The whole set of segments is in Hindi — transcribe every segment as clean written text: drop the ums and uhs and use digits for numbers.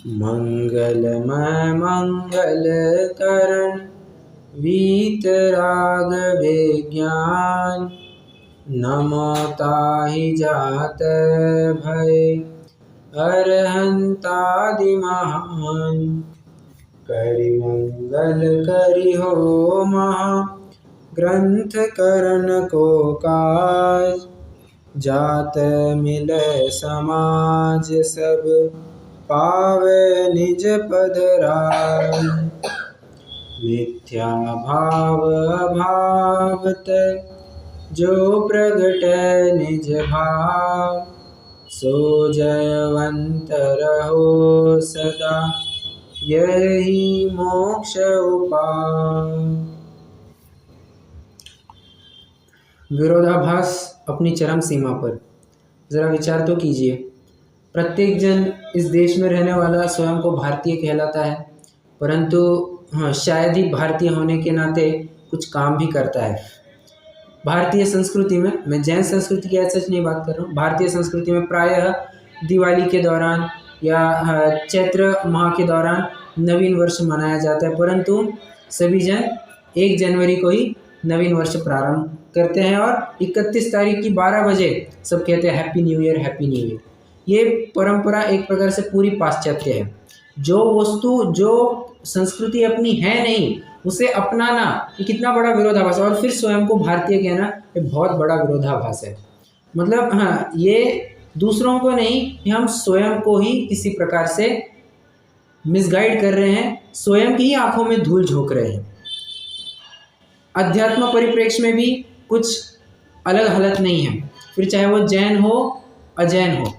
मंगलमय मंगल करण वीतराग विज्ञान। नमो ताहि जात भय अरहंतादि महान। करि मंगल करि हो महा ग्रंथ करण को काज। जात मिलै समाज सब पावे निज पद राज। मिथ्या भाव अभाव तै जो प्रगटै निज भाव। सो जयवंत रहो सदा यही मोक्ष उपाय। विरोधाभास अपनी चरम सीमा पर। जरा विचार तो कीजिए, प्रत्येक जन इस देश में रहने वाला स्वयं को भारतीय कहलाता है, परंतु शायद ही भारतीय होने के नाते कुछ काम भी करता है। भारतीय संस्कृति में, मैं जैन संस्कृति की ऐसा नहीं बात कर रहा हूँ, भारतीय संस्कृति में प्रायः दिवाली के दौरान या चैत्र माह के दौरान नवीन वर्ष मनाया जाता है, परंतु सभी जन 1 जनवरी को ही नवीन वर्ष प्रारंभ करते हैं और 31 तारीख की 12 बजे सब कहते हैं happy new year, happy new year. ये परंपरा एक प्रकार से पूरी पाश्चात्य है। जो वस्तु, जो संस्कृति अपनी है नहीं, उसे अपनाना ये कितना बड़ा विरोधाभास है। और फिर स्वयं को भारतीय कहना ये बहुत बड़ा विरोधाभास है। मतलब ये दूसरों को नहीं, ये हम स्वयं को ही किसी प्रकार से मिसगाइड कर रहे हैं, स्वयं की ही आंखों में धूल झोंक रहे हैं। अध्यात्म परिप्रेक्ष्य में भी कुछ अलग हालत नहीं है, फिर चाहे वो जैन हो अजैन हो।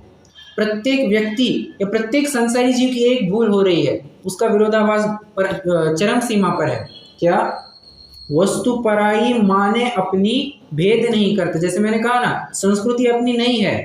प्रत्येक व्यक्ति या प्रत्येक संसारी जीव की एक भूल हो रही है, उसका विरोधाभास पर चरम सीमा पर है। क्या? वस्तु पराई माने अपनी भेद नहीं करते। जैसे मैंने कहा ना, संस्कृति अपनी नहीं है,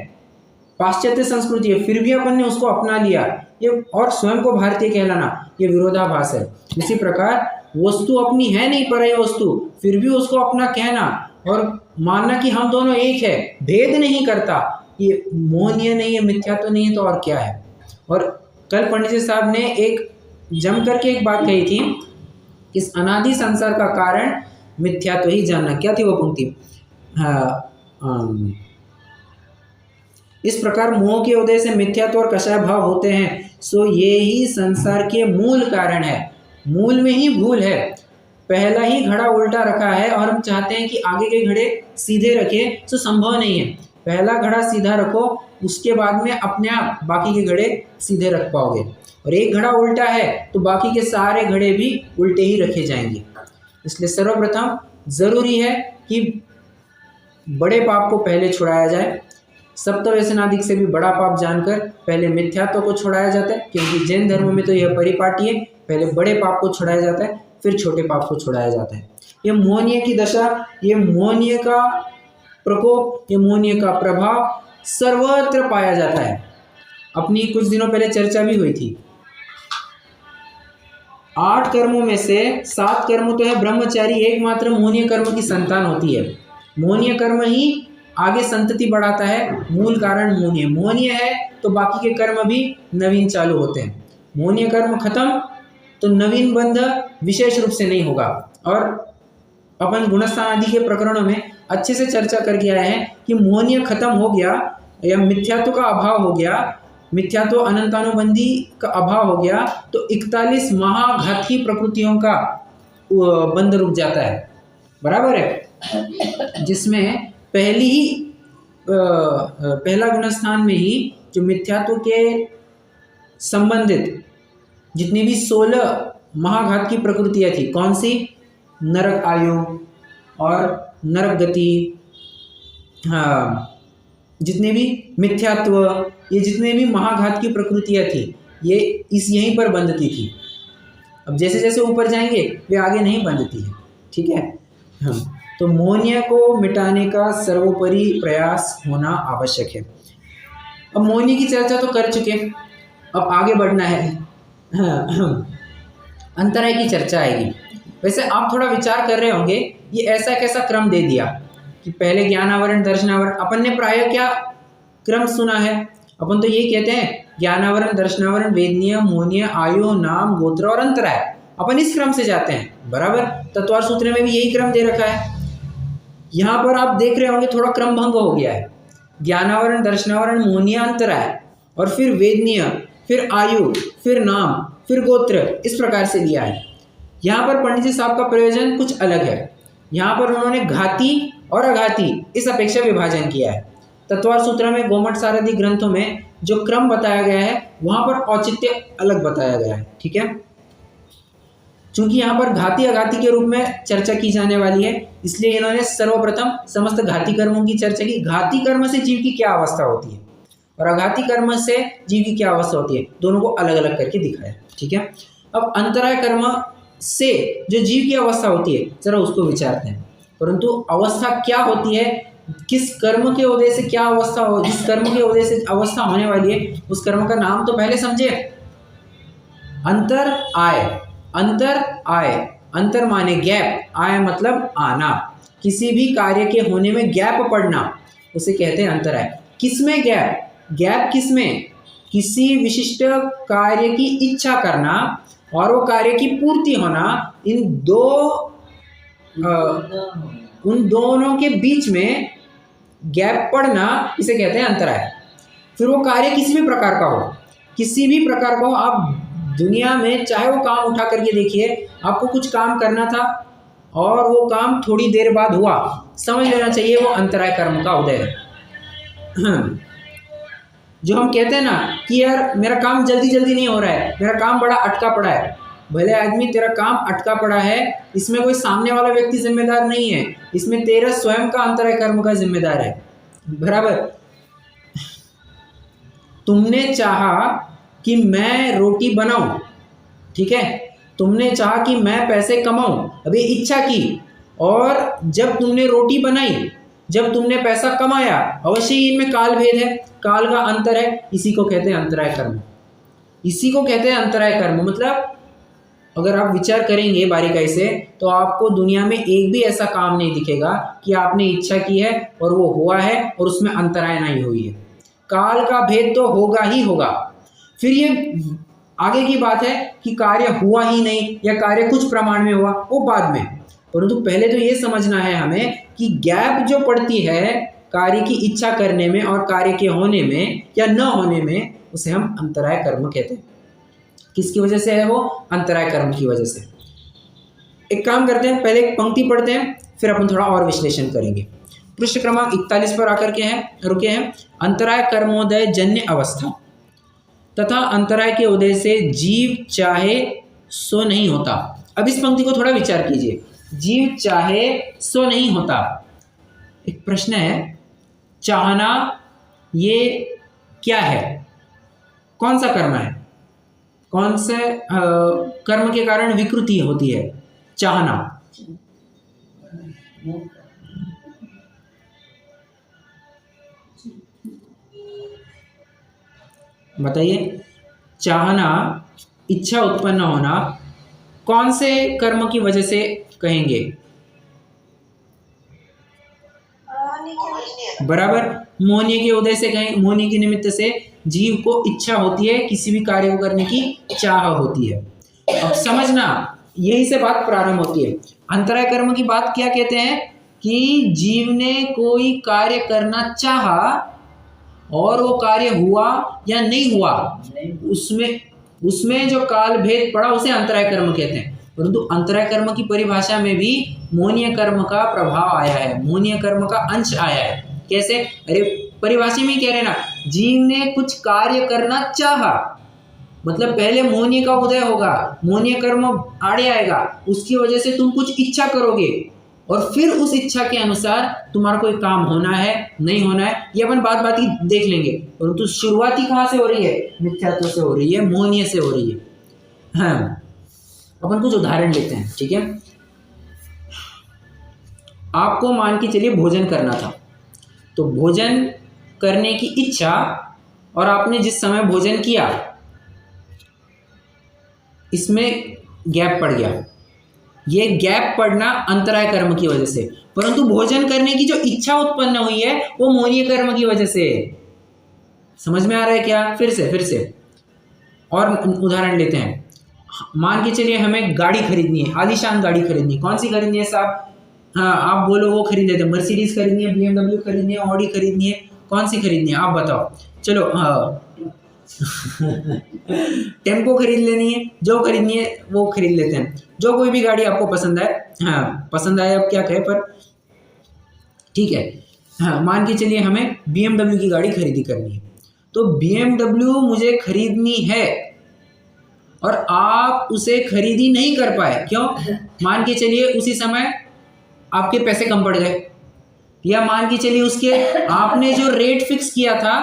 पाश्चात्य संस्कृति है, फिर भी अपन ने उसको अपना लिया, ये और स्वयं को भारतीय कहलाना, ये विरोधाभास है। इसी प्रकार वस्तु अपनी है नहीं, पराई वस्तु, फिर भी उसको अपना कहना और मानना कि हम दोनों एक है, भेद नहीं करता, ये मोहनीय नहीं है, मिथ्या तो नहीं है, तो और क्या है। और कल पंडित जी साहब ने एक जम करके एक बात कही थी, इस अनादि संसार का कारण मिथ्या तो ही जानना। क्या थी वो पंक्ति? इस प्रकार मोह के उदय से मिथ्यात्व और कषाय भाव होते हैं, सो ये ही संसार के मूल कारण है। मूल में ही भूल है, पहला ही घड़ा उल्टा रखा है और हम चाहते हैं कि आगे के घड़े सीधे रखें, तो संभव नहीं है। पहला घड़ा सीधा रखो, उसके बाद में अपने आप बाकी के घड़े सीधे रख पाओगे। और एक घड़ा उल्टा है तो बाकी के सारे घड़े भी उल्टे ही रखे जाएंगे। इसलिए सर्वप्रथम जरूरी है कि बड़े पाप को पहले छुड़ाया जाए। सप्तव्यसनादिक से भी बड़ा पाप जानकर पहले मिथ्यात्व को छुड़ाया जाता है, क्योंकि जैन धर्म में तो यह परिपाटी है, पहले बड़े पाप को छुड़ाया जाता है, फिर छोटे पाप को छुड़ाया जाता है। ये मोहनीय की दशा, ये मोहनीय का प्रकोप, ये मोहनीय का प्रभाव सर्वत्र पाया जाता है। अपनी कुछ दिनों पहले चर्चा भी हुई थी, 8 कर्मों में से 7 कर्म तो है ब्रह्मचारी, एकमात्र मोहनीय कर्म की संतान होती है। मोहनीय कर्म ही आगे संतति बढ़ाता है, मूल कारण मोहनीय। मोहनीय है तो बाकी के कर्म भी नवीन चालू होते हैं। मोहनीय कर्म खत्म तो नवीन बंध विशेष रूप से नहीं होगा। और अपन गुणस्थान आदि के प्रकरणों में अच्छे से चर्चा करके आए हैं कि मोहनीय खत्म हो गया या मिथ्यात्व का अभाव हो गया, मिथ्यात्व अनंतानुबंधी का अभाव हो गया, तो 41 महाघाती प्रकृतियों का बंध रुक जाता है। बराबर है, जिसमें पहला गुणस्थान में ही जो मिथ्यात्व के संबंधित जितनी भी 16 महाघात की प्रकृतियां थी, कौन सी? नरक आयु और नरक गति, जितने भी मिथ्यात्व, ये जितने भी महाघात की प्रकृतियां थी, ये यहीं पर बंधती थी। अब जैसे जैसे ऊपर जाएंगे वे आगे नहीं बंधती है। ठीक है, तो मोहनीय को मिटाने का सर्वोपरि प्रयास होना आवश्यक है। अब मोहनीय की चर्चा तो कर चुके, अब आगे बढ़ना है, अंतराय की चर्चा आएगी। वैसे आप थोड़ा विचार कर रहे होंगे, ये ऐसा कैसा क्रम दे दिया कि पहले ज्ञानावरण, दर्शनावरण। अपन ने प्राय क्या क्रम सुना है? अपन तो ये कहते हैं ज्ञानावरण, दर्शनावरण, वेदनीय, मोहनीय, आयु, नाम, गोत्र और अंतराय। अपन इस क्रम से जाते हैं, बराबर। तत्वार्थ सूत्र में भी यही क्रम दे रखा है। यहाँ पर आप देख रहे होंगे थोड़ा क्रम भंग हो गया है। ज्ञानावरण, दर्शनावरण, मोहनीय, अंतराय, और फिर वेदनीय, फिर आयु, फिर नाम, फिर गोत्र, इस प्रकार से लिया है। यहाँ पर पंडित जी साहब का प्रयोजन कुछ अलग है। यहाँ पर उन्होंने घाती और अघाती इस अपेक्षा विभाजन किया है। तत्वार्थ सूत्र में, गोमठ सारथी ग्रंथों में जो क्रम बताया गया है वहाँ पर औचित्य अलग बताया गया है, ठीक है। चूंकि यहाँ पर घाती अघाती के रूप में चर्चा की जाने वाली है, इसलिए इन्होंने सर्वप्रथम समस्त घाती कर्मों की चर्चा की। घाती कर्म से जीव की क्या अवस्था होती है और अघाती कर्म से जीव की क्या अवस्था होती है, दोनों को अलग अलग करके दिखाया, ठीक है। अब अंतराय कर्म से जो जीव की अवस्था होती है जरा उसको विचारते हैं। परंतु अवस्था क्या होती है, किस कर्म के उदय से क्या अवस्था हो, जिस कर्म के उदय से अवस्था होने वाली है उस कर्म का नाम तो पहले समझे। अंतर आय, अंतर आय, अंतर माने गैप, आय मतलब आना, किसी भी कार्य के होने में गैप पड़ना उसे कहते हैं अंतराय। किसमें गैप, गैप किसमें, किसी विशिष्ट कार्य की इच्छा करना और वो कार्य की पूर्ति होना, उन दोनों के बीच में गैप पड़ना इसे कहते हैं अंतराय। फिर वो कार्य किसी भी प्रकार का हो, किसी भी प्रकार का हो, आप दुनिया में चाहे वो काम उठा करके देखिए, आपको कुछ काम करना था और वो काम थोड़ी देर बाद हुआ, समझ लेना चाहिए वो अंतराय कर्म का उदय है। जो हम कहते हैं ना कि यार मेरा काम जल्दी जल्दी नहीं हो रहा है, मेरा काम बड़ा अटका पड़ा है। भले आदमी तेरा काम अटका पड़ा है, इसमें कोई सामने वाला व्यक्ति जिम्मेदार नहीं है, इसमें तेरा स्वयं का अंतराय कर्म का जिम्मेदार है, बराबर। तुमने चाहा कि मैं रोटी बनाऊं, ठीक है, तुमने चाहा कि मैं पैसे कमाऊं, अभी इच्छा की, और जब तुमने रोटी बनाई, जब तुमने पैसा कमाया, अवश्य ही इनमें काल भेद है, काल का अंतर है, इसी को कहते हैं अंतराय कर्म, इसी को कहते हैं अंतराय कर्म। मतलब अगर आप विचार करेंगे बारीकाई से तो आपको दुनिया में एक भी ऐसा काम नहीं दिखेगा कि आपने इच्छा की है और वो हुआ है और उसमें अंतराय नहीं हुई है। काल का भेद तो होगा ही होगा। फिर ये आगे की बात है कि कार्य हुआ ही नहीं या कार्य कुछ प्रमाण में हुआ, वो बाद में, परंतु पहले तो ये समझना है हमें कि गैप जो पड़ती है कार्य की इच्छा करने में और कार्य के होने में या न होने में, उसे हम अंतराय कर्म कहते हैं। किसकी वजह से है वो, अंतराय कर्म की वजह से। एक काम करते हैं, पहले एक पंक्ति पढ़ते हैं, फिर अपन थोड़ा और विश्लेषण करेंगे। पृष्ठ क्रमांक 41 पर आकर के रुके हैं। अंतराय कर्मोदय जन्य अवस्था तथा अंतराय के उदय से जीव चाहे सो नहीं होता। अब इस पंक्ति को थोड़ा विचार कीजिए, जीव चाहे सो नहीं होता। एक प्रश्न है, चाहना ये क्या है, कौन सा कर्म है, कौन से कर्म के कारण विकृति होती है चाहना? बताइए, चाहना, इच्छा उत्पन्न होना, कौन से कर्म की वजह से कहेंगे? बराबर, मोहनीय के उदय से कहें, मोहनीय के निमित्त से जीव को इच्छा होती है, किसी भी कार्य को करने की चाह होती है। अब समझना, यही से बात प्रारंभ होती है। अंतराय कर्म की बात क्या कहते हैं कि जीव ने कोई कार्य करना चाहा और वो कार्य हुआ या नहीं हुआ, उसमें जो काल भेद पड़ा उसे अंतराय कर्म कहते हैं। परंतु अंतराय कर्म की परिभाषा में भी मोहनीय कर्म का प्रभाव आया है, मोहनीय कर्म का अंश आया है। कैसे? अरे परिभाषा में कह रहे ना, जीव ने कुछ कार्य करना चाहा, मतलब पहले मोहनीय का उदय होगा, मोहनीय कर्म आड़े आएगा, उसकी वजह से तुम कुछ इच्छा करोगे और फिर उस इच्छा के अनुसार तुम्हारा कोई काम होना है नहीं होना है, ये अपन बात ही देख लेंगे। परंतु शुरुआती कहाँ से हो रही है? मिथ्यात्व से हो रही है, मोहनीय से हो रही है। हाँ, अपन कुछ उदाहरण लेते हैं, ठीक है। आपको मान के चलिए भोजन करना था, तो भोजन करने की इच्छा और आपने जिस समय भोजन किया, इसमें गैप पड़ गया। ये गैप पड़ना अंतराय कर्म की वजह से, परंतु भोजन करने की जो इच्छा उत्पन्न हुई है वो मोहनीय कर्म की वजह से। समझ में आ रहा है क्या? फिर से और उदाहरण लेते हैं। मान के चलिए हमें गाड़ी खरीदनी है, आलीशान गाड़ी खरीदनी है। कौन सी खरीदनी है साहब? हाँ, आप बोलो वो खरीद लेते हैं। मर्सिडीज खरीदनी है, BMW खरीदनी है, ऑडी खरीदनी है, कौन सी खरीदनी है आप बताओ? चलो हाँ टेम्पो खरीद लेनी है, जो खरीदनी है वो खरीद लेते हैं। जो कोई भी गाड़ी आपको पसंद आए, हाँ पसंद आए, अब क्या कहे, पर ठीक है। हाँ, मान के चलिए हमें BMW की गाड़ी खरीदी करनी है, तो BMW मुझे खरीदनी है और आप उसे खरीदी नहीं कर पाए, क्यों? मान के चलिए उसी समय आपके पैसे कम पड़ गए, या मान के चलिए उसके आपने जो रेट फिक्स किया था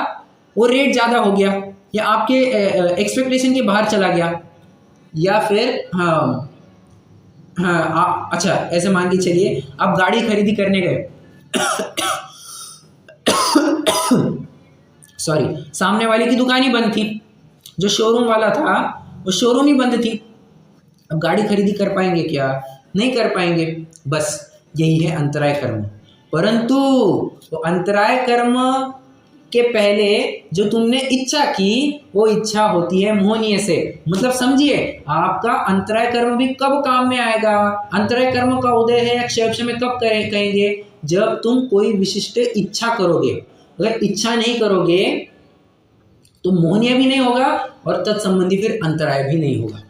वो रेट ज़्यादा हो गया, या आपके एक्सपेक्टेशन के बाहर चला गया, या फिर हाँ अच्छा ऐसे मान के चलिए आप गाड़ी खरीदी करने गए सॉरी, सामने वाले की दुकान ही बंद थी, जो शोरूम वाला था वो शोरूम ही बंद थी। अब गाड़ी खरीदी कर पाएंगे क्या? नहीं कर पाएंगे। बस यही है अंतराय कर्म। परंतु वो अंतराय कर्म के पहले जो तुमने इच्छा की वो इच्छा होती है मोहनीय से। मतलब समझिए, आपका अंतराय कर्म भी कब काम में आएगा? अंतराय कर्म का उदय है या क्षयक्ष में कब कहेंगे? जब तुम कोई विशिष्ट इच्छा करोगे। अगर इच्छा नहीं करोगे तो मोहनीय भी नहीं होगा और तत्संबंधी फिर अंतराय भी नहीं होगा।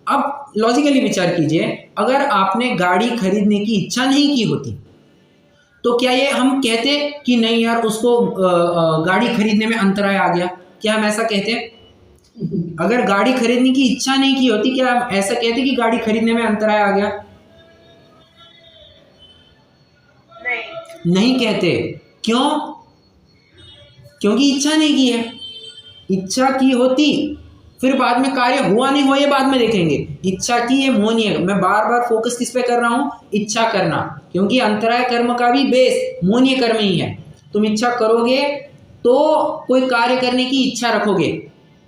अब लॉजिकली विचार कीजिए, अगर आपने गाड़ी खरीदने की इच्छा नहीं की होती तो क्या ये हम कहते कि नहीं यार उसको गाड़ी खरीदने में अंतराय आ गया? क्या हम ऐसा कहते? अगर गाड़ी खरीदने की इच्छा नहीं की होती क्या हम ऐसा कहते कि गाड़ी खरीदने में अंतराय आ गया? नहीं कहते। क्यों? क्योंकि इच्छा नहीं की है। इच्छा की होती फिर बाद में कार्य हुआ नहीं हुआ ये बाद में देखेंगे। इच्छा की ये मोहनीय। मैं बार बार फोकस किस पे कर रहा हूँ? इच्छा करना, क्योंकि अंतराय कर्म का भी बेस मोहनीय कर्म ही है। तुम इच्छा करोगे तो कोई कार्य करने की इच्छा रखोगे,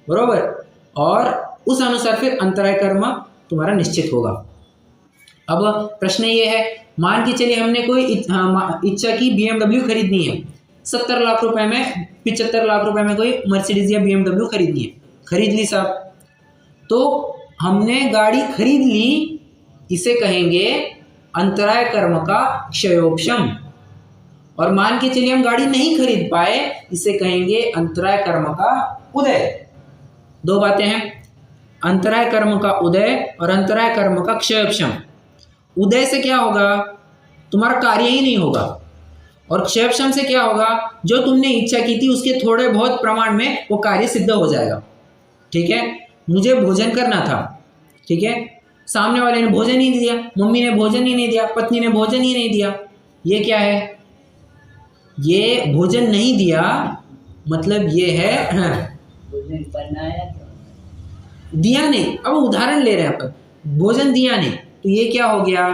बरोबर, और उस अनुसार फिर अंतराय कर्म तुम्हारा निश्चित होगा। अब प्रश्न ये है, मान के चलिए हमने कोई इच्छा की BMW खरीदनी है, 70 लाख रुपए में, 75 लाख रुपए में कोई मर्सिडीज या BMW खरीदनी है। खरीद ली साहब, तो हमने गाड़ी खरीद ली, इसे कहेंगे अंतराय कर्म का क्षयोक्षम। और मान के चलिए हम गाड़ी नहीं खरीद पाए, इसे कहेंगे अंतराय कर्म का उदय। दो बातें हैं, अंतराय कर्म का उदय और अंतराय कर्म का क्षयोक्षम। उदय से क्या होगा? तुम्हारा कार्य ही नहीं होगा। और क्षयोक्षम से क्या होगा? जो तुमने इच्छा की थी उसके थोड़े बहुत प्रमाण में वो कार्य सिद्ध हो जाएगा। ठीक है, मुझे भोजन करना था, ठीक है, सामने वाले ने भोजन ही नहीं दिया, मम्मी ने भोजन ही नहीं दिया, पत्नी ने भोजन ही नहीं दिया। ये क्या है? ये भोजन नहीं दिया मतलब ये है भोजन बनाया दिया नहीं। अब उदाहरण ले रहे हैं अपन, भोजन दिया नहीं, तो ये क्या हो गया?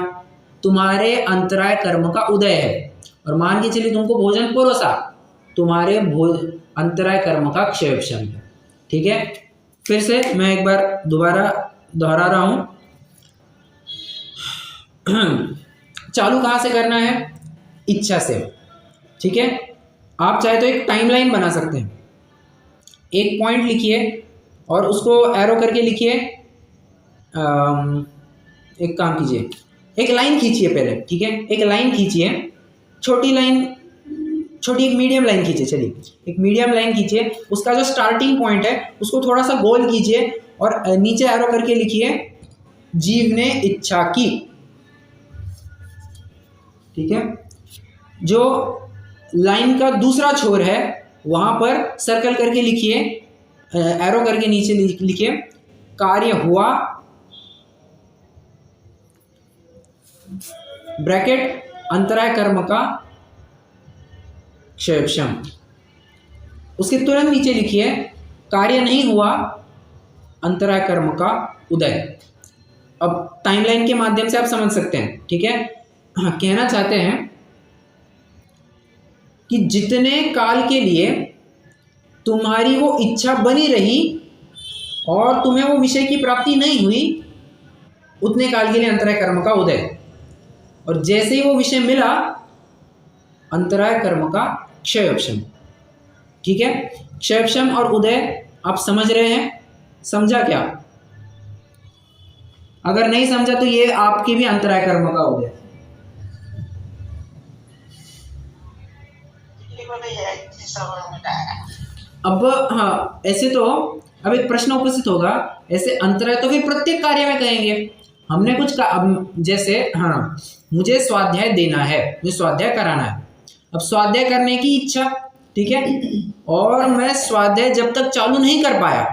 तुम्हारे अंतराय कर्म का उदय है। और मान के चलिए तुमको भोजन परोसा, तुम्हारे अंतराय कर्म का क्षयोक्षम है। ठीक है, फिर से मैं एक बार दोबारा दोहरा रहा हूं। चालू कहाँ से करना है? इच्छा से। ठीक है, आप चाहे तो एक टाइमलाइन बना सकते हैं। एक पॉइंट लिखिए और उसको एरो करके लिखिए। एक काम कीजिए, एक लाइन खींचिए पहले, ठीक है, एक लाइन खींचिए, छोटी लाइन, छोटी एक मीडियम लाइन खींचिए। चलिए एक मीडियम लाइन खींचिए, उसका जो स्टार्टिंग पॉइंट है उसको थोड़ा सा गोल कीजिए और नीचे एरो करके लिखिए जीव ने इच्छा की। ठीक है, जो लाइन का दूसरा छोर है वहां पर सर्कल करके लिखिए, एरो करके नीचे लिखिए कार्य हुआ, ब्रैकेट अंतराय कर्म का क्षयोक्षम। उसके तुरंत नीचे लिखिए कार्य नहीं हुआ, अंतराय कर्म का उदय। अब टाइमलाइन के माध्यम से आप समझ सकते हैं। ठीक है, कहना चाहते हैं कि जितने काल के लिए तुम्हारी वो इच्छा बनी रही और तुम्हें वो विषय की प्राप्ति नहीं हुई, उतने काल के लिए अंतराय कर्म का उदय। और जैसे ही वो विषय मिला, अंतराय कर्म का क्षयोक्षम। ठीक है, क्षयक्षम और उदय आप समझ रहे हैं? समझा क्या? अगर नहीं समझा तो ये आपके भी अंतराय कर्म का उदय। अब हाँ, ऐसे तो अब एक प्रश्न उपस्थित होगा, ऐसे अंतराय तो फिर प्रत्येक कार्य में कहेंगे। हमने कुछ का, अब जैसे हाँ, मुझे स्वाध्याय देना है, मुझे स्वाध्याय कराना है। अब स्वाध्याय करने की इच्छा, ठीक है, और मैं स्वाध्याय जब तक चालू नहीं कर पाया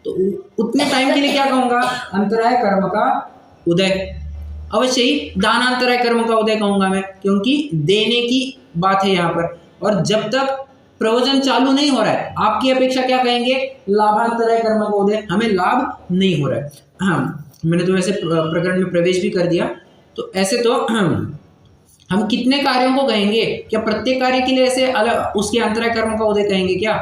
तो उतने टाइम के लिए क्या कहूँगा? अंतराय कर्म का उदय। अवश्य ही दानांतराय कर्म का उदय कहूँगा मैं, क्योंकि देने की बात है यहाँ पर। और जब तक प्रवचन चालू नहीं हो रहा है, आपकी अपेक्षा क्या कहेंगे? लाभांतराय कर्म का उदय, हमें लाभ नहीं हो रहा है। हाँ, मैंने तो वैसे प्रकरण में प्रवेश भी कर दिया। तो ऐसे तो हम कितने कार्यों को कहेंगे? क्या प्रत्येक कार्य के लिए ऐसे अलग उसके अंतराय कर्म का उदय कहेंगे क्या?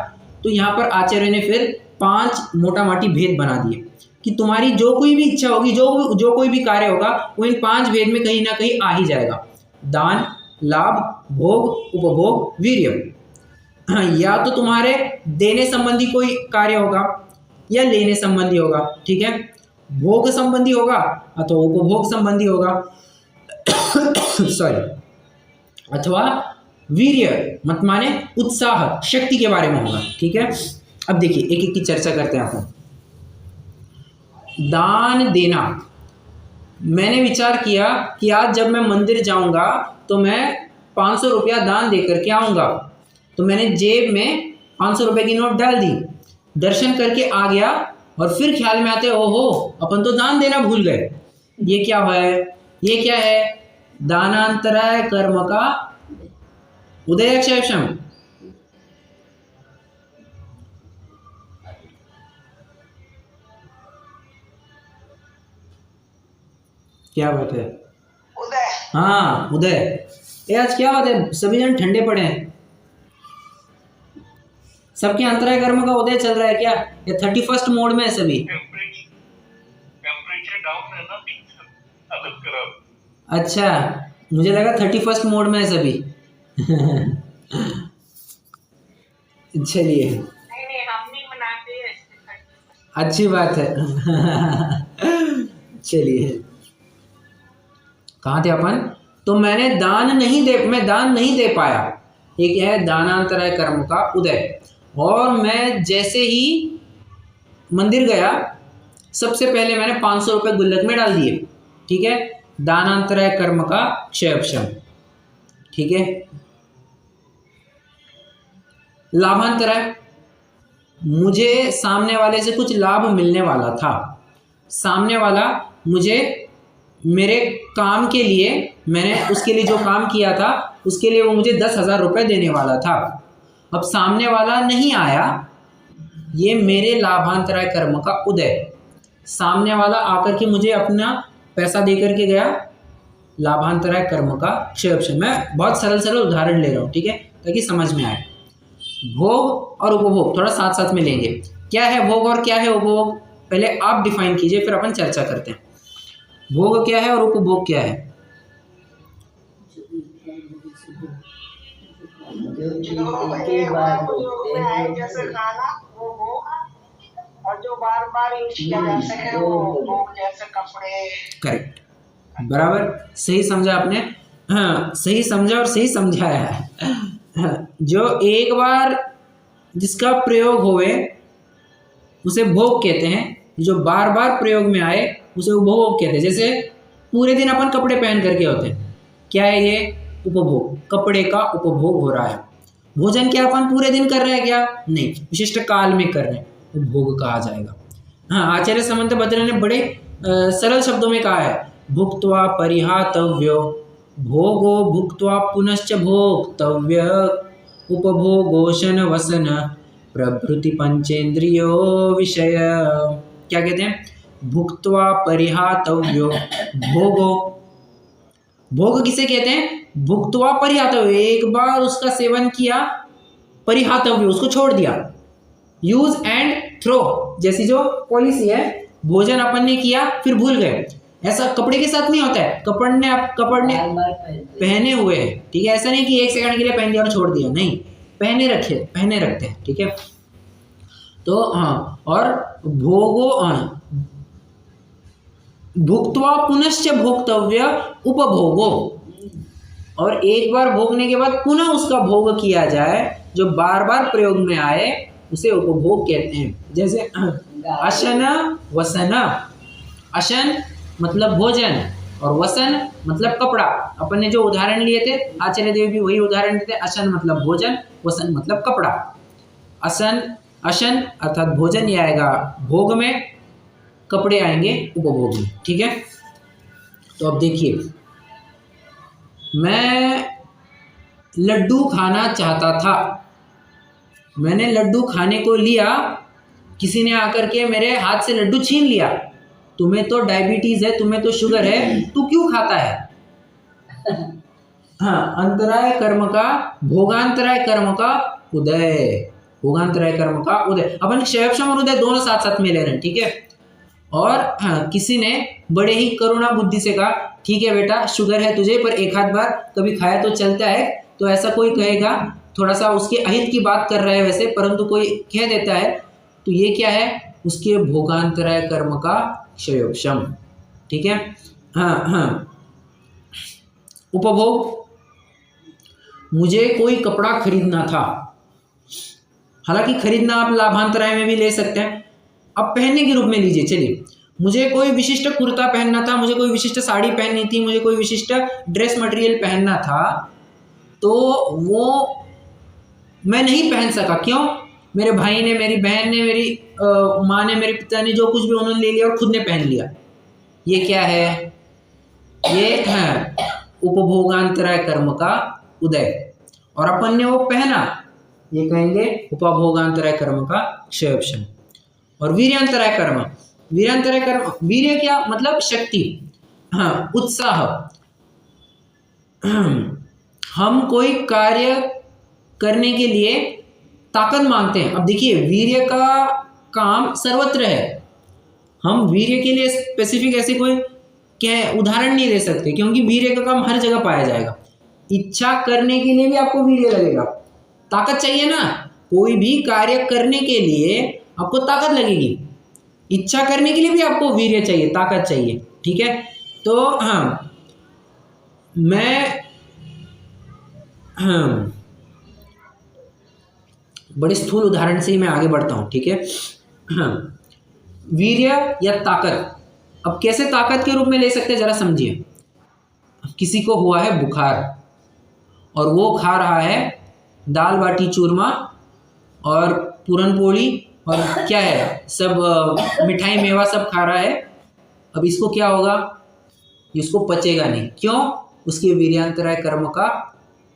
तो यहाँ पर आचार्य ने फिर 5 मोटा माटी भेद बना दिए कि तुम्हारी जो कोई भी इच्छा होगी, जो कोई भी कार्य होगा, वो इन 5 भेद में कहीं ना कहीं आ ही जाएगा। दान, लाभ, भोग, उपभोग, वीर्य। या तो तुम्हारे देने संबंधी कोई कार्य होगा या लेने संबंधी होगा, ठीक है, भोग संबंधी होगा अथवा उपभोग संबंधी होगा सॉरी, अथवा वीर्य मत माने उत्साह, शक्ति के बारे में होगा, ठीक है। अब देखिए एक एक की चर्चा करते हैं आपको। दान देना, मैंने विचार किया कि आज जब मैं मंदिर जाऊंगा तो मैं 500 रुपया दान देकर के आऊंगा। तो मैंने जेब में 500 रुपए की नोट डाल दी, दर्शन करके आ गया और फिर ख्याल में आते ओहो अपन तो दान देना भूल गए। ये क्या है? ये क्या है? दानांतराय कर्म का उदय क्षयक्षम। क्या बात है? उदय। हाँ उदय। ये आज क्या बात है, सभी जन ठंडे पड़े हैं? सबके अंतराय कर्म का उदय चल रहा है क्या? ये 31st मोड में है सभी? टेम्परेचर डाउन है ना, अच्छा, मुझे लगा 31st मोड में है सभी। चलिए, हम नहीं मनाते हैं, अच्छी बात है। चलिए, कहाँ थे अपन? तो मैं दान नहीं दे पाया। एक है दानांतराय कर्म का उदय। और मैं जैसे ही मंदिर गया, सबसे पहले मैंने 500 रुपये गुल्लक में डाल दिए, ठीक है, दानांतराय कर्म का क्षयक्षम, ठीक है। लाभांतराय, मुझे सामने वाले से कुछ लाभ मिलने वाला था, सामने वाला मुझे मेरे काम के लिए, मैंने उसके लिए जो काम किया था उसके लिए वो मुझे 10,000 रुपये देने वाला था। अब सामने वाला नहीं आया, ये मेरे लाभांतराय कर्म का उदय। सामने वाला आकर के मुझे अपना पैसा दे करके गया, लाभांतराय कर्म का क्षयक्षम। मैं बहुत सरल उदाहरण ले रहा हूँ, ठीक है, ताकि समझ में आए। भोग और उपभोग थोड़ा साथ साथ में लेंगे। क्या है भोग और क्या है उपभोग, पहले आप डिफाइन कीजिए, फिर अपन चर्चा करते हैं। भोग क्या है और उपभोग क्या है? जैसे खाना वो भोग, और जो बार बार यूज किया जा सके वो भोग, जैसे कपड़े। करेक्ट, बराबर, सही समझा आपने। हाँ, सही समझा और सही समझाया है। हाँ, जो एक बार जिसका प्रयोग होवे उसे भोग कहते हैं, जो बार बार प्रयोग में आए उसे उपभोग कहते हैं। जैसे पूरे दिन अपन कपड़े पहन करके होते हैं, क्या है ये? उपभोग, कपड़े का उपभोग हो रहा है। भोजन क्या अपन पूरे दिन कर रहे हैं क्या? नहीं, विशिष्ट काल में कर रहे हैं, वो भोग कहा जाएगा। हाँ, आचार्य समंत भद्र ने बड़े सरल शब्दों में कहा है, भुक्त्वा परिहातव्यो भोगो भुक्त्वा पुनश्च भोक्तव्य उपभोगोशन वसन प्रभृति पंचेंद्रियो विषय। क्या कहते हैं? भुक्त्वा परिहातव्यो, भोगो, भोग किसे कहते हैं? भुक्त्वा परिहातव्य, एक बार उसका सेवन किया, परिहातव्य उसको छोड़ दिया। यूज एंड थ्रो जैसी जो पॉलिसी है, भोजन अपन ने किया फिर भूल गए, ऐसा कपड़े के साथ नहीं होता है। कपड़े पहने हुए हैं, ठीक है, ऐसा नहीं कि 1 सेकंड के लिए पहन लिया और छोड़ दिया, नहीं, पहने रखते हैं, ठीक है। तो हाँ, और भोगो भुक्त्वा पुनश्च भोक्तव्य उपभोगो, और एक बार भोगने के बाद पुनः उसका भोग किया जाए, जो बार बार प्रयोग में आए उसे उपभोग कहते हैं। जैसे अशन वसन, अशन मतलब भोजन और वसन मतलब कपड़ा। अपन ने जो उदाहरण लिए थे आचार्य देव भी वही उदाहरण देते, अशन मतलब भोजन, वसन मतलब कपड़ा। अशन अर्थात भोजन ये आएगा भोग में, कपड़े आएंगे उपभोग में, ठीक है। तो अब देखिए, मैं लड्डू खाना चाहता था, मैंने लड्डू खाने को लिया, किसी ने आकर के मेरे हाथ से लड्डू छीन लिया। तुम्हें तो डायबिटीज है, तुम्हें तो शुगर है, तू क्यों खाता है? हाँ, अंतराय कर्म का, भोगांतराय कर्म का उदय, भोगांतराय कर्म का उदय। अपन क्षयक्षम और उदय दोनों साथ साथ में ले रहे हैं, ठीक है। और हाँ, किसी ने बड़े ही करुणा बुद्धि से कहा, ठीक है बेटा शुगर है तुझे, पर एक आध बार कभी खाया तो चलता है। तो ऐसा कोई कहेगा, थोड़ा सा उसके अहित की बात कर रहा है वैसे, परंतु कोई कह देता है, तो ये क्या है? उसके भोगांतराय कर्म का क्षयोक्षम, ठीक है। हाँ, उपभोग, मुझे कोई कपड़ा खरीदना था, हालांकि खरीदना आप लाभांतराय में भी ले सकते हैं, अब पहनने के रूप में लीजिए। चलिए, मुझे कोई विशिष्ट कुर्ता पहनना था, मुझे कोई विशिष्ट साड़ी पहननी थी, मुझे कोई विशिष्ट ड्रेस मटेरियल पहनना था, तो वो मैं नहीं पहन सका। क्यों? मेरे भाई ने, मेरी बहन ने, मेरी माँ ने, मेरे पिता ने, जो कुछ भी उन्होंने ले लिया और खुद ने पहन लिया। ये क्या है? ये है उपभोगांतराय कर्म का उदय, और अपन ने वो पहना, ये कहेंगे उपभोगांतराय कर्म का क्षयोक्षम। और वीर्यांतराय कर्म, वीर्यांतराय कर्म, वीर्य क्या मतलब? शक्ति, हाँ, उत्साह। हम कोई कार्य करने के लिए ताकत मांगते हैं। अब देखिए, वीर्य का काम सर्वत्र है, हम वीर्य के लिए स्पेसिफिक ऐसे कोई क्या उदाहरण नहीं दे सकते, क्योंकि वीर्य का काम हर जगह पाया जाएगा। इच्छा करने के लिए भी आपको वीर्य लगेगा, ताकत चाहिए ना, कोई भी कार्य करने के लिए आपको ताकत लगेगी, इच्छा करने के लिए भी आपको वीर्य चाहिए, ताकत चाहिए, ठीक है। तो हाँ, मैं बड़े स्थूल उदाहरण से ही मैं आगे बढ़ता हूँ, ठीक है। हाँ, वीर्य या ताकत, अब कैसे ताकत के रूप में ले सकते हैं जरा समझिए। किसी को हुआ है बुखार और वो खा रहा है दाल बाटी चूरमा और पूरन पोली और क्या है सब मिठाई मेवा सब खा रहा है। अब इसको क्या होगा? इसको पचेगा नहीं। क्यों? उसके वीर्यांतराय कर्म का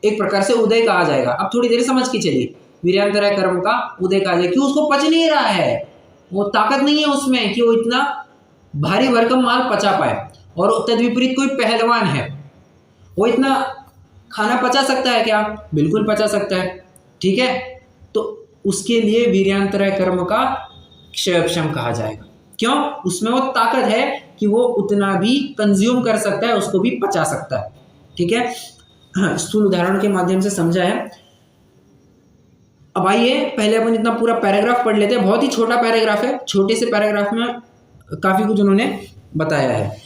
एक प्रकार से उदय कहा जाएगा। अब थोड़ी देर समझ के चलिए, वीर्यांतराय कर्म का उदय कहा जाएगा। क्यों? उसको पच नहीं रहा है, वो ताकत नहीं है उसमें कि वो इतना भारी भरकम माल पचा पाए। और तद विपरीत कोई पहलवान है, वो इतना खाना पचा सकता है क्या? बिल्कुल पचा सकता है, ठीक है। तो उसके लिए वीर्यांतराय कर्म का क्षयक्षम कहा जाएगा। क्यों? उसमें वो ताकत है कि वो उतना भी कंज्यूम कर सकता है, उसको भी पचा सकता है, ठीक है। हाँ, स्थूल उदाहरण के माध्यम से समझा है। अब आइए पहले अपन इतना पूरा पैराग्राफ पढ़ लेते हैं। बहुत ही छोटा पैराग्राफ है, छोटे से पैराग्राफ में काफी कुछ उन्होंने बताया है।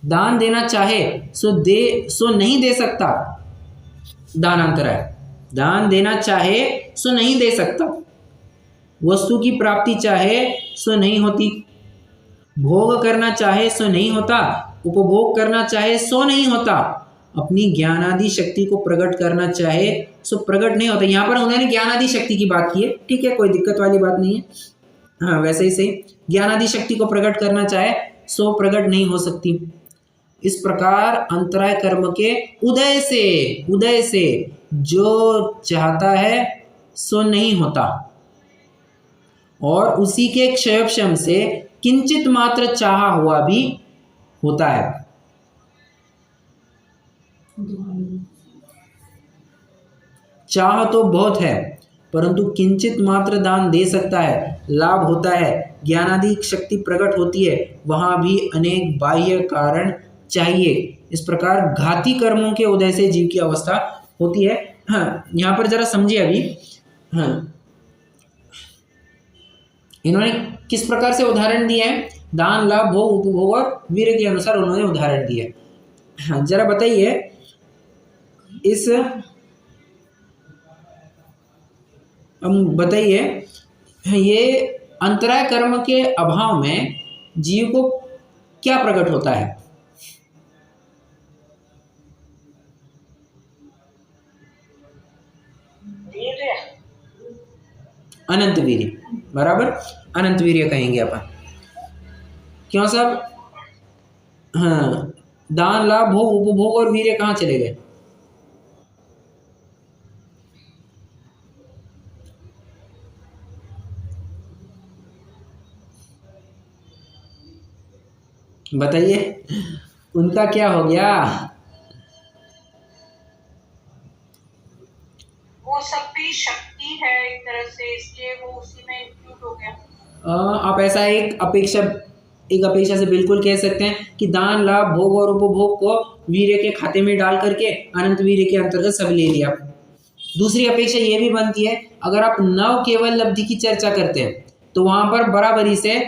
दान देना चाहे सो नहीं दे सकता, दानांतराय। दान देना चाहे सो नहीं दे सकता, वस्तु की प्राप्ति चाहे सो नहीं होती, भोग करना चाहे सो नहीं होता, उपभोग करना चाहे सो नहीं होता, अपनी ज्ञानादि शक्ति को प्रकट करना चाहे सो प्रकट नहीं होता। यहाँ पर उन्होंने ज्ञानादि शक्ति की बात की है, ठीक है, कोई दिक्कत वाली बात नहीं है। हाँ, वैसे ही सही, ज्ञानादि शक्ति को प्रकट करना चाहे सो प्रकट नहीं हो सकती। इस प्रकार अंतराय कर्म के उदय से जो चाहता है सो नहीं होता, और उसी के क्षयक्षम से किंचित मात्र चाहा हुआ भी होता है। चाह तो बहुत है, परंतु किंचित मात्र दान दे सकता है, लाभ होता है, ज्ञानादि शक्ति प्रकट होती है, वहां भी अनेक बाह्य कारण चाहिए। इस प्रकार घाती कर्मों के उदय से जीव की अवस्था होती है। हाँ, यहाँ पर जरा समझिए अभी। हाँ, इन्होंने किस प्रकार से उदाहरण दिए हैं? दान, लाभ, भोग, उपभोग और वीर्य के अनुसार उन्होंने उदाहरण दिए। हाँ, जरा बताइए इस बताइए ये अंतराय कर्म के अभाव में जीव को क्या प्रकट होता है? वीर्य। अनंत वीर्य, बराबर, अनंत वीर्य कहेंगे अपन। क्यों साहब? हाँ, दान, लाभ, भोग, उपभोग और वीर्य कहाँ चले गए? बताइए उनका क्या हो गया? वो सब भी शक्ति है एक तरह से, इसलिए वो उसी में इंक्लूड हो गया। आप ऐसा एक अपेक्षा से बिल्कुल कह सकते हैं कि दान, लाभ, भोग और उपभोग को वीर्य के खाते में डाल करके अनंत वीर्य के अंतर्गत सब ले लिया। दूसरी अपेक्षा ये भी बनती है, अगर आप नव केवल लब्धि की चर्चा करते हैं तो वहां पर बराबरी से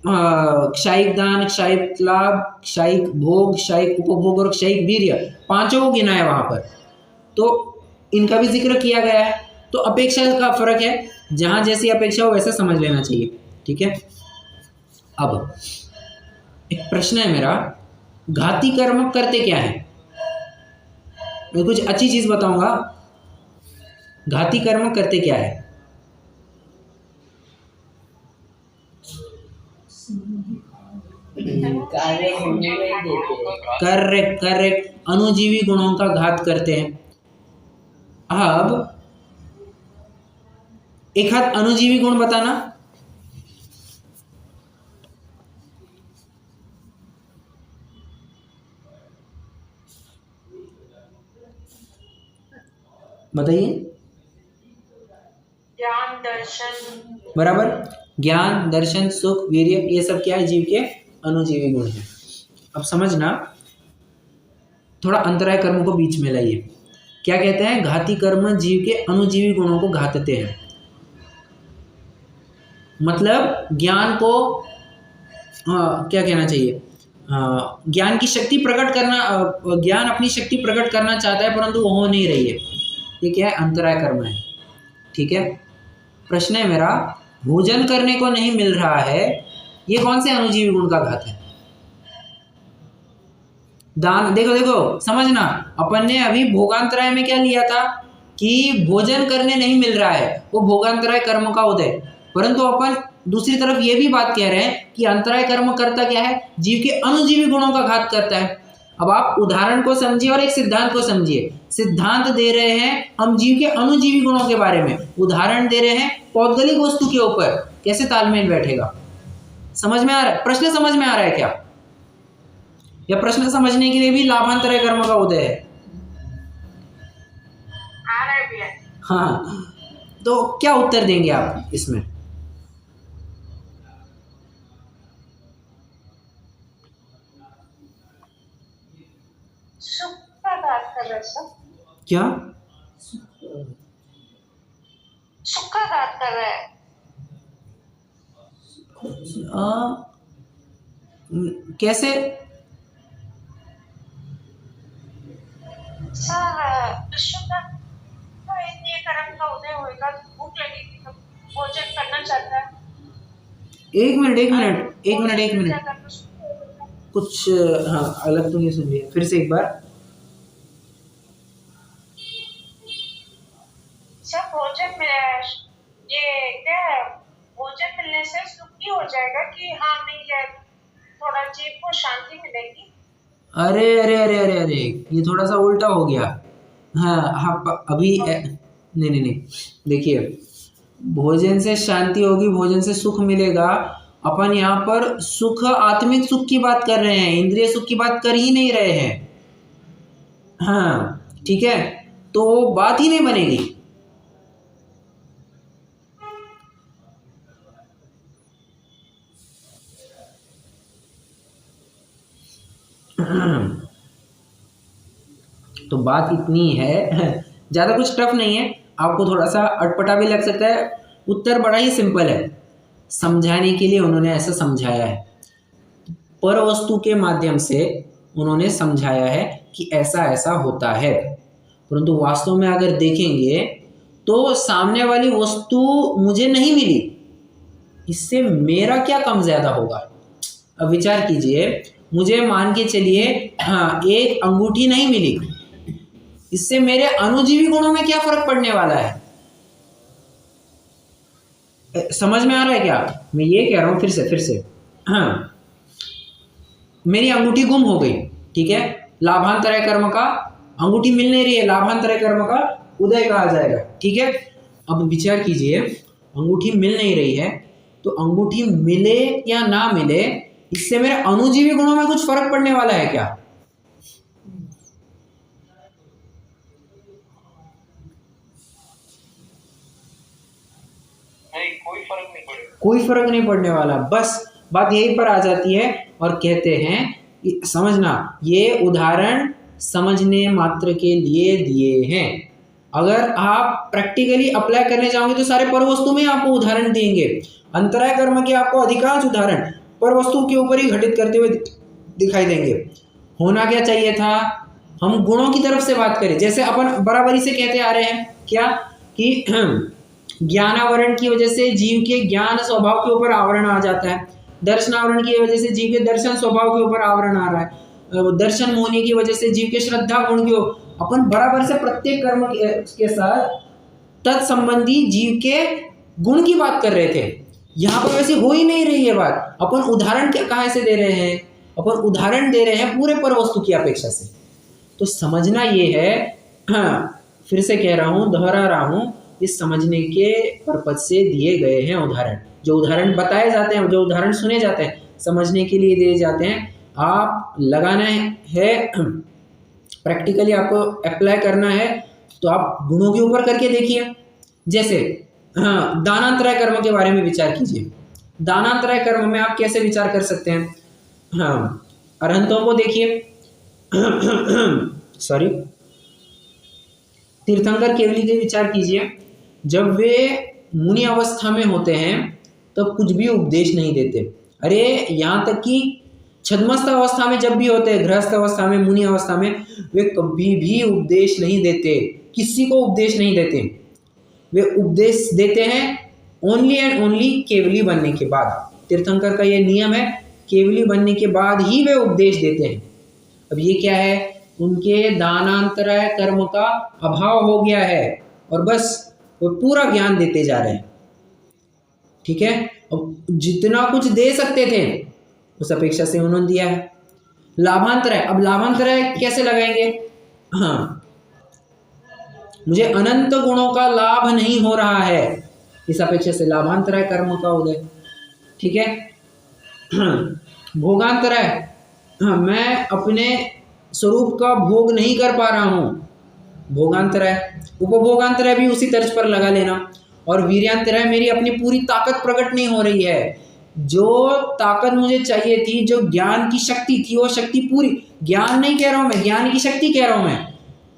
क्षयिक दान, क्षयिक लाभ, क्षयिक भोग, क्षयिक उपभोग और क्षयिक वीर्य पांचों को गिना है वहां पर, तो इनका भी जिक्र किया गया है। तो अपेक्षा का फर्क है, जहां जैसी अपेक्षा हो वैसे समझ लेना चाहिए। ठीक है, अब एक प्रश्न है मेरा, घाती कर्म करते क्या है? मैं कुछ अच्छी चीज बताऊंगा, घाती कर्म करते क्या है? करेक्ट करेक्ट, अनुजीवी गुणों का घात करते हैं। अब एक हाथ अनुजीवी गुण बताना। बताइए। ज्ञान, दर्शन। बराबर, ज्ञान, दर्शन, सुख, वीर्य, ये सब क्या है? जीव के अनुजीवी गुण है। अब समझना, थोड़ा अंतराय कर्म को बीच में लाइए। क्या कहते हैं? घाती कर्म जीव के अनुजीवी गुणों को घातते हैं। मतलब ज्ञान को क्या कहना चाहिए, ज्ञान की शक्ति प्रकट करना, ज्ञान अपनी शक्ति प्रकट करना चाहता है परंतु वो हो नहीं रही है। ये क्या है? अंतराय कर्म है। ठीक है, प्रश्न है मेरा, भोजन करने को नहीं मिल रहा है, ये कौन से अनुजीवी गुण का घात है? दान, देखो देखो समझना, अपन ने अभी भोगांतराय में क्या लिया था कि भोजन करने नहीं मिल रहा है, वो भोगांतराय कर्म का उदय, परंतु अपन दूसरी तरफ ये भी बात कह रहे हैं कि अंतराय कर्म करता क्या है? जीव के अनुजीवी गुणों का घात करता है। अब आप उदाहरण को समझिए और एक सिद्धांत को समझिए। सिद्धांत दे रहे हैं हम जीव के अनुजीवी गुणों के बारे में, उदाहरण दे रहे हैं पौद्गलिक वस्तु के ऊपर, कैसे तालमेल बैठेगा? समझ में आ रहा है? प्रश्न समझ में आ रहा है क्या? या प्रश्न समझने के लिए भी लाभांतराय कर्म का उदय है? आ रहा है भैया। हाँ, तो क्या उत्तर देंगे आप इसमें? सुख का घात कर रहे हैं सब। क्या? सुख का घात कर रहा है। कैसे? इंद्रिय कर्म का उदय होएगा, भूख लगेगी तो भोजन करना चाहता है। एक मिनट, कुछ हाँ अलग तो नहीं सुन लिया, फिर से एक बार। सब भोजन में ये क्या है, भोजन मिलने से सुखी हो जाएगा कि हाँ मिल गया, थोड़ा जीव को शांति मिलेगी। अरे अरे अरे अरे अरे, ये थोड़ा सा उल्टा हो गया। हाँ हाँ, अभी नहीं नहीं नहीं, देखिए, भोजन से शांति होगी, भोजन से सुख मिलेगा। अपन यहाँ पर सुख, आत्मिक सुख की बात कर रहे हैं, इंद्रिय सुख की बात कर ही नहीं रहे हैं। हाँ ठीक है, तो वो बात ही नहीं बनेगी। तो बात इतनी है ज़्यादा कुछ टफ नहीं है, आपको थोड़ा सा अटपटा भी लग सकता है, उत्तर बड़ा ही सिंपल है। समझाने के लिए उन्होंने ऐसा समझाया है, पर वस्तु के माध्यम से उन्होंने समझाया है कि ऐसा ऐसा होता है। परंतु वास्तव में अगर देखेंगे तो सामने वाली वस्तु मुझे नहीं मिली, इससे मेरा क्या कम ज़्यादा होगा। अब विचार कीजिए, मुझे मान के चलिए हाँ एक अंगूठी नहीं मिली, इससे मेरे अणुजीवी गुणों में क्या फर्क पड़ने वाला है। समझ में आ रहा है क्या? मैं ये कह रहा हूं फिर से हाँ, मेरी अंगूठी गुम हो गई, ठीक है, लाभांतरय कर्म का, अंगूठी मिल नहीं रही है, लाभांतरय कर्म का उदय कहा जाएगा, ठीक है। अब विचार कीजिए, अंगूठी मिल नहीं रही है, तो अंगूठी मिले या ना मिले, इससे मेरे अणुजीवी गुणों में कुछ फर्क पड़ने वाला है क्या? नहीं, कोई फर्क नहीं पड़ेगा, कोई फर्क नहीं पड़ने वाला। बस बात यहीं पर आ जाती है और कहते हैं समझना, ये उदाहरण समझने मात्र के लिए दिए हैं। अगर आप प्रैक्टिकली अप्लाई करने जाओगे तो सारे परवस्तु में आपको उदाहरण देंगे। अंतराय कर्म के आपको अधिकांश उदाहरण परवस्तु के ऊपर ही घटित करते हुए दिखाई देंगे। होना क्या चाहिए था, हम गुणों की तरफ से बात करें, जैसे अपन बराबरी से कहते आ रहे हैं क्या कि ज्ञानावरण की वजह से जीव के ज्ञान स्वभाव के ऊपर आवरण आ जाता है, दर्शनावरण की वजह से जीव के दर्शन स्वभाव के ऊपर आवरण आ रहा है, दर्शन मोहनी की वजह से जीव के श्रद्धा गुण के, अपन बराबर से प्रत्येक कर्म के साथ तत्संबंधी जीव के गुण की बात कर रहे थे। यहाँ पर वैसे हो ही नहीं रही है बात। अपन उदाहरण कहाँ से दे रहे हैं, अपन उदाहरण दे रहे हैं पूरे पर वस्तु की अपेक्षा से। तो समझना ये है, हाँ फिर से कह रहा हूँ, दोहरा रहा हूँ, इस समझने के पर्पज से दिए गए हैं उदाहरण। जो उदाहरण बताए जाते हैं, जो उदाहरण सुने जाते हैं, समझने के लिए दिए जाते हैं। आप लगाना है, प्रैक्टिकली आपको अप्लाई करना है, तो आप गुणों के ऊपर करके देखिए। जैसे हाँ, दानांतराय कर्म के बारे में विचार कीजिए। दानांतराय कर्म में आप कैसे विचार कर सकते हैं? हाँ, अरहंतों को देखिए सॉरी, तीर्थंकर केवली के विचार कीजिए। जब वे मुनि अवस्था में होते हैं तब कुछ भी उपदेश नहीं देते। अरे यहाँ तक कि छद्मस्थ अवस्था में जब भी होते हैं, गृहस्थ अवस्था में, मुनि अवस्था में, वे कभी भी उपदेश नहीं देते, किसी को उपदेश नहीं देते। वे उपदेश देते हैं ओनली एंड ओनली केवली बनने के बाद। तीर्थंकर का ये नियम है, केवली बनने के बाद ही वे उपदेश देते हैं। अब ये क्या है, उनके दानांतराय कर्म का अभाव हो गया है और बस वो पूरा ज्ञान देते जा रहे हैं, ठीक है। अब जितना कुछ दे सकते थे उस अपेक्षा से उन्होंने दिया है। लाभांतराय, अब लाभांतराय कैसे लगाएंगे? हाँ, मुझे अनंत गुणों का लाभ नहीं हो रहा है, इस अपेक्षा से लाभांतराय कर्म का उदय, ठीक है। भोगांतराय, हाँ मैं अपने स्वरूप का भोग नहीं कर पा रहा हूँ, भोगांतराय। उपभोगांतराय भी उसी तर्ज पर लगा लेना। और वीर्यांतराय, मेरी अपनी पूरी ताकत प्रकट नहीं हो रही है, जो ताकत मुझे चाहिए थी, जो ज्ञान की शक्ति थी, वो शक्ति पूरी, ज्ञान नहीं कह रहा हूँ मैं, ज्ञान की शक्ति कह रहा हूँ मैं,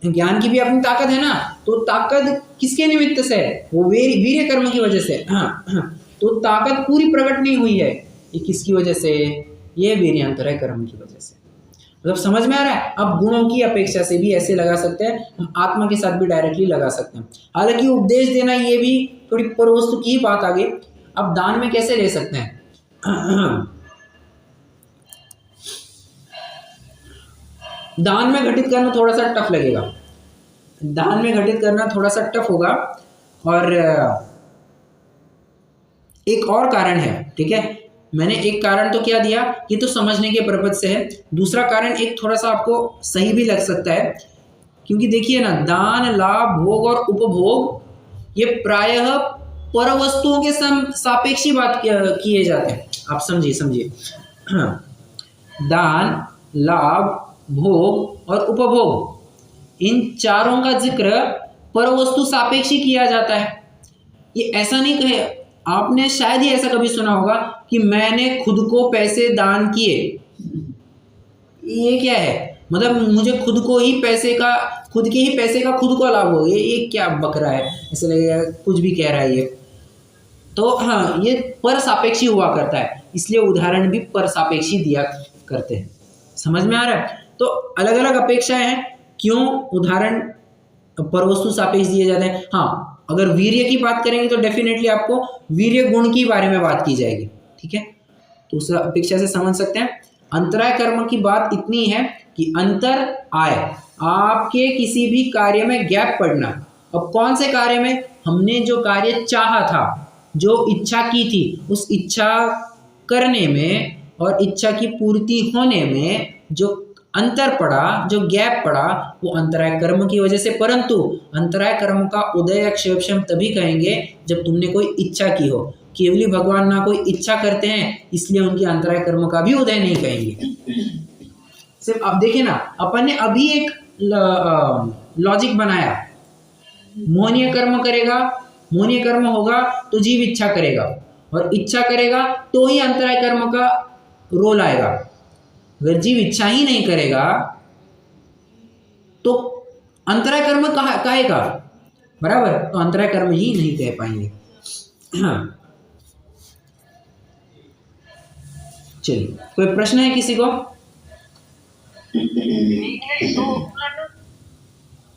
ज्ञान की भी अपनी ताकत है ना, तो ताकत किसके निमित्त से है? वो वीर्य कर्म की वजह से। हाँ, तो ताकत पूरी प्रकट नहीं हुई है, ये किसकी वजह से? ये वीर्यांतराय कर्म की वजह से। मतलब समझ में आ रहा है? अब गुणों की अपेक्षा से भी ऐसे लगा सकते हैं, हम आत्मा के साथ भी डायरेक्टली लगा सकते हैं। हालांकि उपदेश देना ये भी थोड़ी परवस्तु की ही बात आ गई। अब दान में कैसे ले सकते हैं? दान में घटित करना थोड़ा सा टफ लगेगा, दान में घटित करना थोड़ा सा टफ होगा। और एक और कारण है, ठीक है, मैंने एक कारण तो क्या दिया, ये तो समझने के पर्पज से है। दूसरा कारण एक थोड़ा सा आपको सही भी लग सकता है, क्योंकि देखिए ना, दान, लाभ, भोग और उपभोग ये प्रायः परवस्तुओं के सापेक्षी बात किए जाते हैं। आप समझिए दान, लाभ, भोग और उपभोग, इन चारों का जिक्र परवस्तु सापेक्षी किया जाता है। ये ऐसा नहीं कहे, आपने शायद ही ऐसा कभी सुना होगा कि मैंने खुद को पैसे दान किए। ये क्या है? मतलब मुझे खुद के ही पैसे का खुद को लाभ हो, ये क्या बकरा है, ऐसे लगेगा कुछ भी कह रहा है ये। तो हाँ, ये पर सापेक्षी हुआ करता है, इसलिए उदाहरण भी पर सापेक्षी दिया करते हैं। समझ में आ रहा है? तो अलग अलग अपेक्षाएं हैं, क्यों उदाहरण परवस्तु सापेक्ष दिए जाते हैं। हाँ, अगर वीर्य की बात करेंगे तो डेफिनेटली आपको वीर्य गुण के बारे में बात की जाएगी, ठीक है। तो उस अपेक्षा से समझ सकते हैं। अंतराय कर्म की बात इतनी है कि अंतर आय, आपके किसी भी कार्य में गैप पड़ना। अब कौन से कार्य में? हमने जो कार्य चाहा था, जो इच्छा की थी, उस इच्छा करने में और इच्छा की पूर्ति होने में जो अंतर पड़ा, जो गैप पड़ा, वो अंतराय कर्म की वजह से। परंतु अंतराय कर्म का उदय या क्षयक्षम तभी कहेंगे जब तुमने कोई इच्छा की हो। केवली भगवान ना कोई इच्छा करते हैं, इसलिए उनकी अंतराय कर्म का भी उदय नहीं कहेंगे। सिर्फ अब देखिए ना, अपन ने अभी एक लॉजिक बनाया, मोहनीय कर्म करेगा, मोहनीय कर्म होगा तो जीव इच्छा करेगा, और इच्छा करेगा तो ही अंतराय कर्म का रोल आएगा। अगर जीव इच्छा ही नहीं करेगा तो अंतराय कर्म काहे का, बराबर? तो अंतराय कर्म ही नहीं कह पाएंगे। हाँ, चलिए, कोई प्रश्न है किसी को?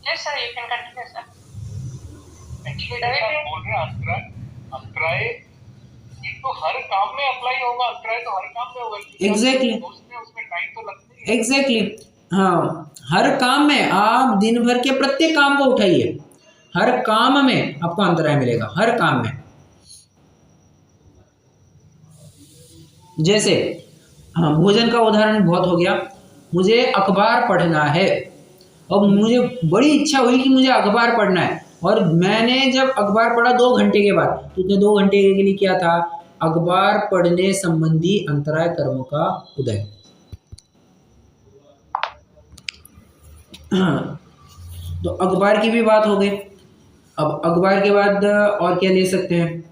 Yes, sir, you can continue, sir. Actually बोल रहे हैं अंतराय ये तो हर काम में अप्लाई होगा, अंतराय तो हर काम में होगा। एग्जैक्टली, उसमें टाइम तो लगता ही है। एग्जैक्टली, हाँ, हर काम में आप दिन भर के प्रत्येक काम को उठाइए, हर काम में आपको अंतराय मिलेगा, हर काम में। जैसे हाँ, भोजन का उदाहरण बहुत हो गया। मुझे अखबार पढ़ना है, अब मुझे बड़ी इच्छा हुई कि मुझे अखबार पढ़ना है, और मैंने जब अखबार पढ़ा 2 घंटे के बाद, तो उसने 2 घंटे के लिए क्या था? अखबार पढ़ने संबंधी अंतराय कर्म का उदय। तो अखबार की भी बात हो गई। अब अखबार के बाद और क्या ले सकते हैं?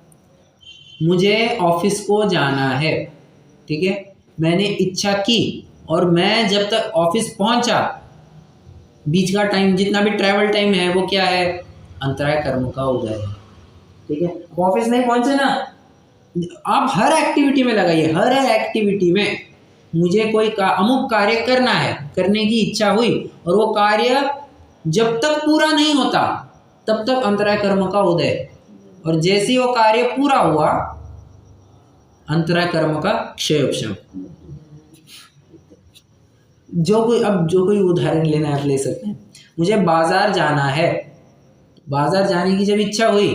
मुझे ऑफिस को जाना है, ठीक है, मैंने इच्छा की, और मैं जब तक ऑफिस पहुंचा, बीच का टाइम जितना भी ट्रैवल टाइम है वो क्या है? अंतराय कर्म का उदय है, ठीक है। ऑफिस नहीं पहुंचे ना, आप हर एक्टिविटी में लगाइए, हर एक्टिविटी में मुझे कोई अमुक कार्य करना है, करने की इच्छा हुई, और वो कार्य जब तक पूरा नहीं होता तब तक अंतराय कर्म का उदय, और जैसे ही वो कार्य पूरा हुआ अंतराय कर्म का क्षयोपशम। जो कोई उदाहरण लेना है आप ले सकते हैं। मुझे बाजार जाना है, बाजार जाने की जब इच्छा हुई,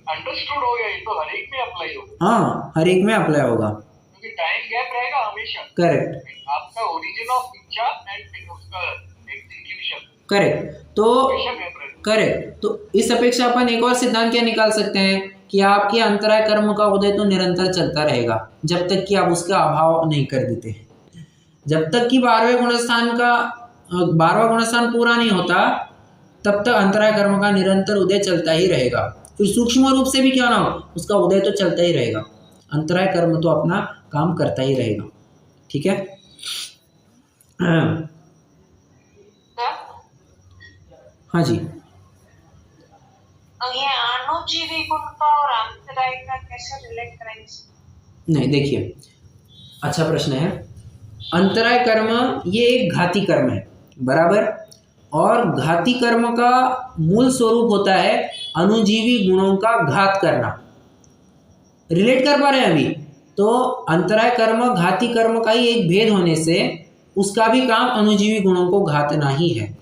अंडरस्टूड हो गया, ये तो हर एक में अप्लाई होगा। हाँ, हर एक में अप्लाई होगा, क्योंकि टाइम गैप रहेगा हमेशा। करेक्ट, आपका ओरिजिन ऑफ इच्छा एंड उसका एग्जीक्यूशन, करेक्ट। तो करेक्ट, तो इस अपेक्षा अपन एक और सिद्धांत क्या निकाल सकते हैं कि आपके अंतराय कर्म का उदय तो निरंतर चलता रहेगा जब तक कि आप उसका अभाव नहीं कर देते। जब तक कि 12वें गुणस्थान पूरा नहीं होता तब तक अंतराय कर्म का निरंतर उदय चलता ही रहेगा। फिर सूक्ष्म रूप से भी क्यों ना हो, उसका उदय तो चलता ही रहेगा, अंतराय कर्म तो अपना काम करता ही रहेगा, ठीक है। हाँ जी, ये अणुजीवी गुण का और अंतराय का कैसे रिलेट करेंगे? नहीं, देखिए, अच्छा प्रश्न है। अंतराय कर्म ये एक घाती कर्म है, बराबर, और घाती कर्म का मूल स्वरूप होता है अणुजीवी गुणों का घात करना। रिलेट कर पा रहे हैं अभी? तो अंतराय कर्म घाती कर्म का ही एक भेद होने से उसका भी काम अणुजीवी गुणों को घातना ही है।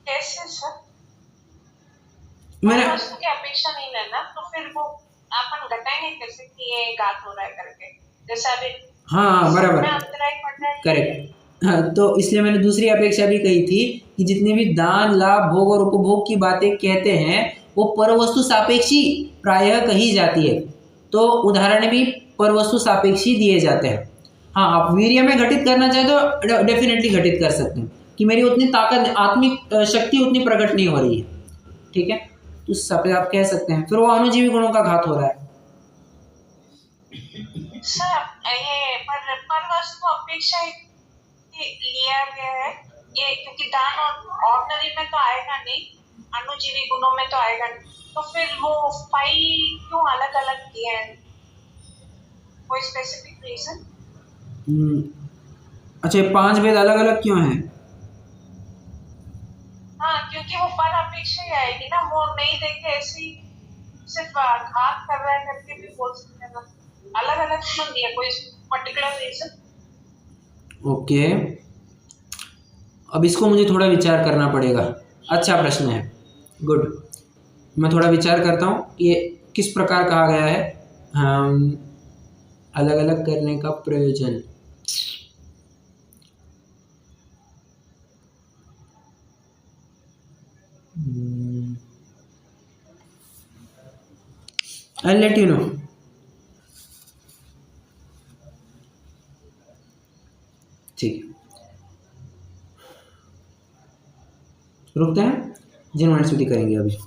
कैसे सर? मैंने वस्तु की अपेक्षा नहीं लेना, तो फिर वो अपन घटाएंगे कैसे कि ये घात हो रहा है करके, जैसे अभी हाँ, बराबर, अंतराय पड़ रहा है, करेक्ट। हाँ, तो इसलिए मैंने दूसरी अपेक्षा भी कही थी कि जितने भी दान, लाभ, भोग और उपभोग की बातें कहते हैं वो परवस्तु सापेक्षी प्रायः कही जाती है, तो उदाहरण भी परवस्तु सापेक्षी दिए जाते हैं। हाँ, आप वीर्य में घटित करना चाहे तो डेफिनेटली घटित कर सकते हैं कि मेरी उतनी ताकत, आत्मिक शक्ति उतनी प्रकट नहीं हो रही है, ठीक है। तो उस हिसाब से आप कह सकते हैं, फिर वो अणुजीवी गुणों का घात हो रहा है। सर ये पर वस्तु अपेक्षा लिया गया है ये, क्योंकि दान और ऑर्डिनरी में तो आएगा नहीं, अणुजीवी गुणों में तो आएगा नहीं, तो फिर वो 5 क्यों अलग अलग किए हैं? कोई स्पेसिफिक रीजन? अच्छा, ये 5 भेद अलग अलग क्यों हैं? हाँ, क्योंकि वो पर अपेक्षा ही आएगी ना, वो नहीं देंगे ऐसी सिर्फ घात कर रहा है करके भी बोल सकते हैं ना। अलग अलग क्यों दिया, कोई पर्टिकुलर रीजन? ओके, अब इसको मुझे थोड़ा विचार करना पड़ेगा। अच्छा प्रश्न है, गुड। मैं थोड़ा विचार करता हूँ कि ये किस प्रकार कहा गया है अलग अलग करने का प्रयोजन। I'll let you know. ठीक, रुकते हैं, जिन स्मृति करेंगे अभी।